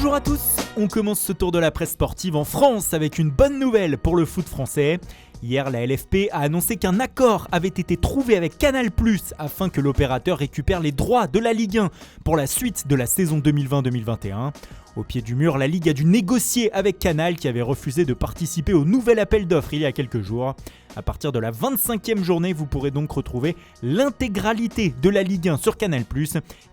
Bonjour à tous, on commence ce tour de la presse sportive en France avec une bonne nouvelle pour le foot français. Hier, la LFP a annoncé qu'un accord avait été trouvé avec Canal+ afin que l'opérateur récupère les droits de la Ligue 1 pour la suite de la saison 2020-2021. Au pied du mur, la Ligue a dû négocier avec Canal qui avait refusé de participer au nouvel appel d'offres il y a quelques jours. À partir de la 25e journée, vous pourrez donc retrouver l'intégralité de la Ligue 1 sur Canal+,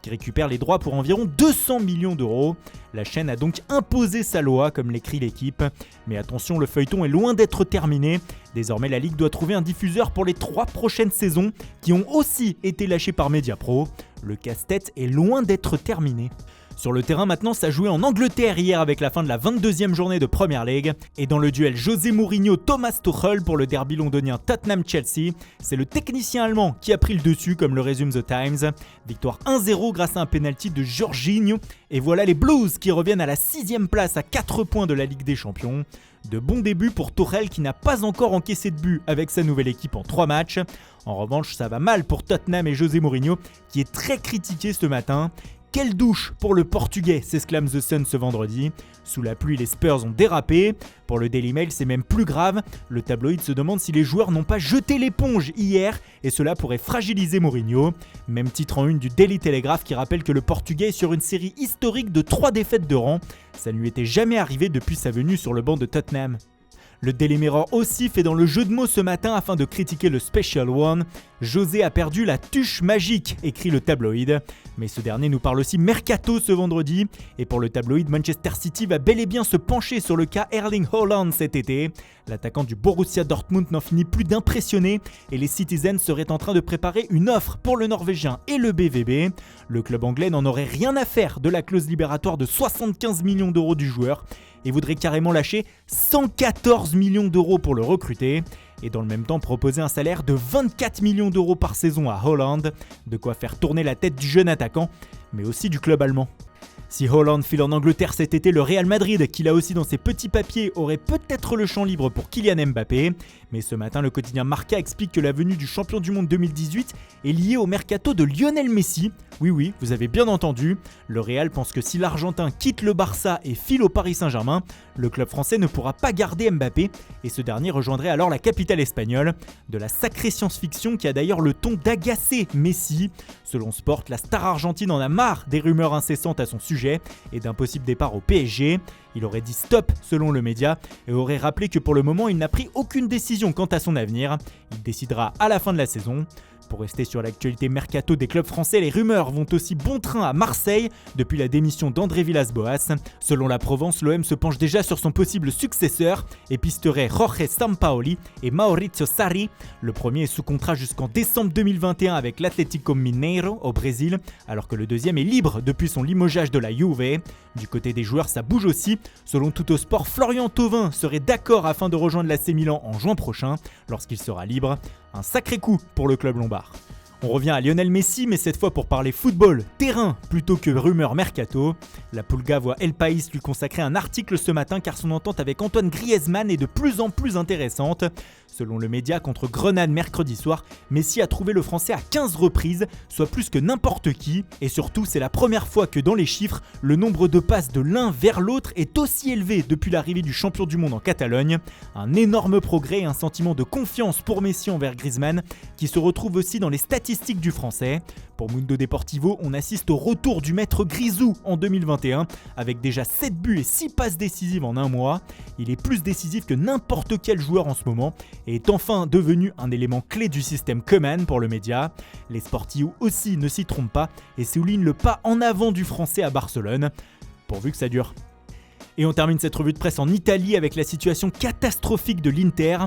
qui récupère les droits pour environ 200 millions d'euros. La chaîne a donc imposé sa loi, comme l'écrit l'équipe. Mais attention, le feuilleton est loin d'être terminé. Désormais, la Ligue doit trouver un diffuseur pour les 3 prochaines saisons, qui ont aussi été lâchées par Mediapro. Le casse-tête est loin d'être terminé. Sur le terrain maintenant, ça jouait en Angleterre hier avec la fin de la 22e journée de Premier League. Et dans le duel José Mourinho-Thomas Tuchel pour le derby londonien Tottenham-Chelsea, c'est le technicien allemand qui a pris le dessus comme le résume The Times. Victoire 1-0 grâce à un penalty de Jorginho. Et voilà les Blues qui reviennent à la 6e place à 4 points de la Ligue des Champions. De bons débuts pour Tuchel qui n'a pas encore encaissé de but avec sa nouvelle équipe en 3 matchs. En revanche, ça va mal pour Tottenham et José Mourinho qui est très critiqué ce matin. Quelle douche pour le Portugais, s'exclame The Sun ce vendredi. Sous la pluie, les Spurs ont dérapé. Pour le Daily Mail, c'est même plus grave. Le tabloïd se demande si les joueurs n'ont pas jeté l'éponge hier et cela pourrait fragiliser Mourinho. Même titre en une du Daily Telegraph qui rappelle que le Portugais est sur une série historique de 3 défaites de rang. Ça ne lui était jamais arrivé depuis sa venue sur le banc de Tottenham. Le Daily Mirror aussi fait dans le jeu de mots ce matin afin de critiquer le Special One. José a perdu la tuche magique, écrit le tabloïd. Mais ce dernier nous parle aussi mercato ce vendredi. Et pour le tabloïd, Manchester City va bel et bien se pencher sur le cas Erling Haaland cet été. L'attaquant du Borussia Dortmund n'en finit plus d'impressionner et les Citizens seraient en train de préparer une offre pour le Norvégien et le BVB. Le club anglais n'en aurait rien à faire de la clause libératoire de 75 millions d'euros du joueur et voudrait carrément lâcher 114 millions d'euros pour le recruter. Et dans le même temps proposer un salaire de 24 millions d'euros par saison à Haaland, de quoi faire tourner la tête du jeune attaquant, mais aussi du club allemand. Si Haaland file en Angleterre cet été, le Real Madrid, qui l'a aussi dans ses petits papiers, aurait peut-être le champ libre pour Kylian Mbappé. Mais ce matin, le quotidien Marca explique que la venue du champion du monde 2018 est liée au mercato de Lionel Messi. Oui, vous avez bien entendu. Le Real pense que si l'Argentin quitte le Barça et file au Paris Saint-Germain, le club français ne pourra pas garder Mbappé et ce dernier rejoindrait alors la capitale espagnole. De la sacrée science-fiction qui a d'ailleurs le ton d'agacer Messi. Selon Sport, la star argentine en a marre des rumeurs incessantes à son sujet et d'un possible départ au PSG. Il aurait dit stop selon le média et aurait rappelé que pour le moment il n'a pris aucune décision quant à son avenir. Il décidera à la fin de la saison. Pour rester sur l'actualité mercato des clubs français, les rumeurs vont aussi bon train à Marseille depuis la démission d'André Villas-Boas. Selon la Provence, l'OM se penche déjà sur son possible successeur et pisterait Jorge Sampaoli et Maurizio Sarri. Le premier est sous contrat jusqu'en décembre 2021 avec l'Atlético Mineiro au Brésil, alors que le deuxième est libre depuis son limogeage de la Juve. Du côté des joueurs, ça bouge aussi. Selon Tuttosport, Florian Thauvin serait d'accord afin de rejoindre l'AC Milan en juin prochain, lorsqu'il sera libre. Un sacré coup pour le club lombard. On revient à Lionel Messi, mais cette fois pour parler football, terrain, plutôt que rumeur mercato. La Pulga voit El País lui consacrer un article ce matin car son entente avec Antoine Griezmann est de plus en plus intéressante. Selon le média, contre Grenade mercredi soir, Messi a trouvé le français à 15 reprises, soit plus que n'importe qui. Et surtout, c'est la première fois que dans les chiffres, le nombre de passes de l'un vers l'autre est aussi élevé depuis l'arrivée du champion du monde en Catalogne. Un énorme progrès et un sentiment de confiance pour Messi envers Griezmann, qui se retrouve aussi dans les statistiques du français. Pour Mundo Deportivo, on assiste au retour du maître Grisou en 2021, avec déjà 7 buts et 6 passes décisives en un mois. Il est plus décisif que n'importe quel joueur en ce moment et est enfin devenu un élément clé du système Koeman pour le média. Les sportifs aussi ne s'y trompent pas et soulignent le pas en avant du français à Barcelone, pourvu que ça dure. Et on termine cette revue de presse en Italie avec la situation catastrophique de l'Inter.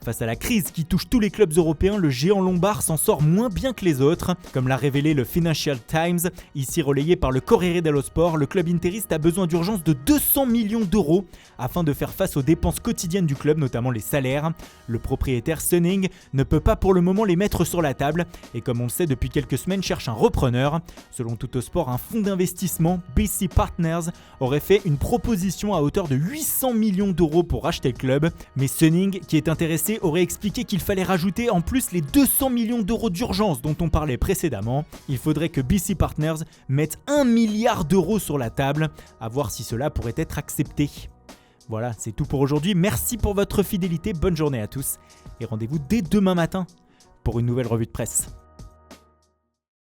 Face à la crise qui touche tous les clubs européens, le géant lombard s'en sort moins bien que les autres. Comme l'a révélé le Financial Times, ici relayé par le Corriere dello Sport, le club interiste a besoin d'urgence de 200 millions d'euros afin de faire face aux dépenses quotidiennes du club, notamment les salaires. Le propriétaire Sunning ne peut pas pour le moment les mettre sur la table et comme on le sait depuis quelques semaines cherche un repreneur. Selon Tuttosport, un fonds d'investissement, BC Partners, aurait fait une proposition négociation à hauteur de 800 millions d'euros pour racheter le club, mais Suning, qui est intéressé, aurait expliqué qu'il fallait rajouter en plus les 200 millions d'euros d'urgence dont on parlait précédemment. Il faudrait que BC Partners mette 1 milliard d'euros sur la table, à voir si cela pourrait être accepté. Voilà, c'est tout pour aujourd'hui. Merci pour votre fidélité, bonne journée à tous et rendez-vous dès demain matin pour une nouvelle revue de presse.